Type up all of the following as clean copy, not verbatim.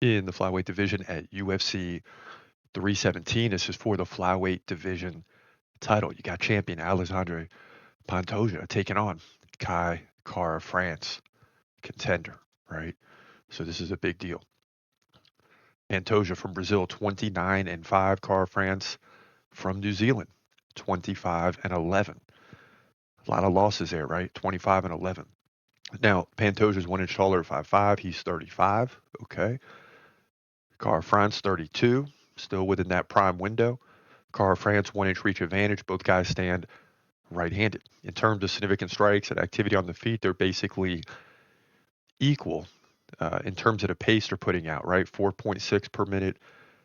in the flyweight division at UFC 317. This is for the flyweight division title. You got champion Alexandre Pantoja taking on Kai Kara France, contender, right? So this is a big deal. Pantoja from Brazil, 29-5. Kara France from New Zealand, 25-11. A lot of losses there, right? 25-11. Now, Pantoja's 1 inch taller, 5'5". He's 35. Okay. Kara France, 32. Still within that prime window. Kara France, 1 inch reach advantage. Both guys stand right-handed. In terms of significant strikes and activity on the feet, they're basically equal in terms of the pace they're putting out, right? 4.6 per minute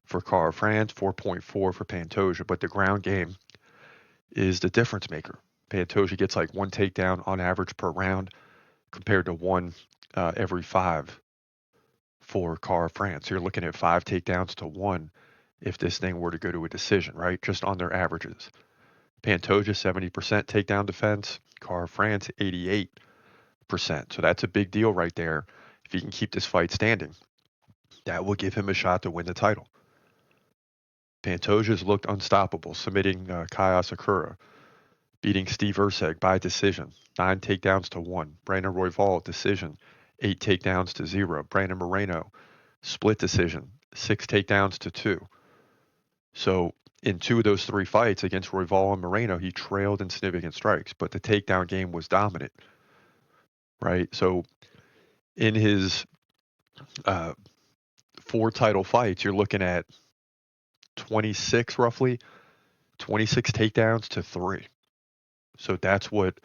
for Kara France, 4.4 for Pantoja. But the ground game is the difference maker. Pantoja gets like one takedown on average per round compared to one every five for Kara France. You're looking at 5 takedowns to one if this thing were to go to a decision, right? Just on their averages. Pantoja, 70% takedown defense. Kara France, 88%. So that's a big deal right there. If he can keep this fight standing, that will give him a shot to win the title. Pantoja's looked unstoppable, submitting Kai Asakura, beating Steve Erceg by decision, 9 takedowns to 1. Brandon Royval, decision, 8 takedowns to 0. Brandon Moreno, split decision, 6 takedowns to 2. So in 2 of those 3 fights against Royval and Moreno, he trailed in significant strikes, but the takedown game was dominant, right? So in his 4 title fights, you're looking at 26 roughly, 26 takedowns to 3. So that's what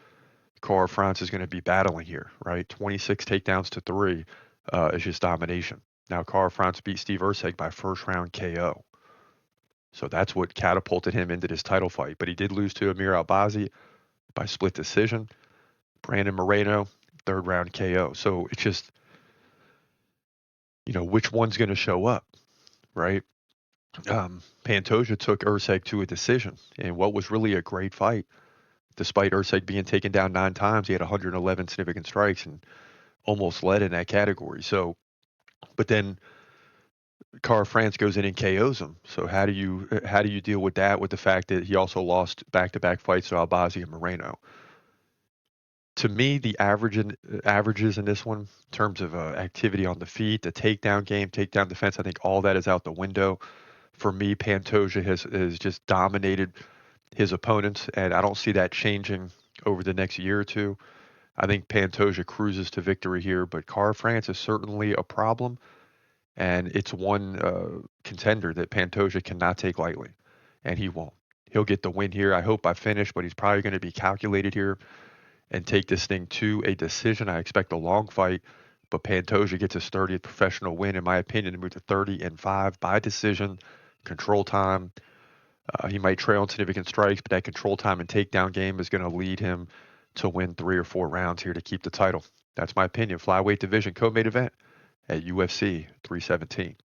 Kara France is going to be battling here, right? 26 takedowns to 3 is just domination. Now, Kara France beat Steve Erceg by first round KO. So that's what catapulted him into this title fight. But he did lose to Amir Albazi by split decision. Brandon Moreno, third round KO. So it's just, which one's going to show up, right? Pantoja took Erceg to a decision in what was really a great fight. Despite Erceg being taken down 9 times, he had 111 significant strikes and almost led in that category. So, but then Kara France goes in and KOs him. So how do you deal with that? With the fact that he also lost back-to-back fights to Albazi and Moreno. To me, the averages in this one, in terms of activity on the feet, the takedown game, takedown defense, I think all that is out the window. For me, Pantoja has just dominated his opponents, and I don't see that changing over the next year or two. I think Pantoja cruises to victory here, but Kara France is certainly a problem, and it's one contender that Pantoja cannot take lightly, and he won't. He'll get the win here. I hope by finish, but he's probably going to be calculated here and take this thing to a decision. I expect a long fight, but Pantoja gets his 30th professional win, in my opinion, to move to 30-5 by decision, control time. He might trail in significant strikes, but that control time and takedown game is going to lead him to win 3 or 4 rounds here to keep the title. That's my opinion. Flyweight division co-main event at UFC 317.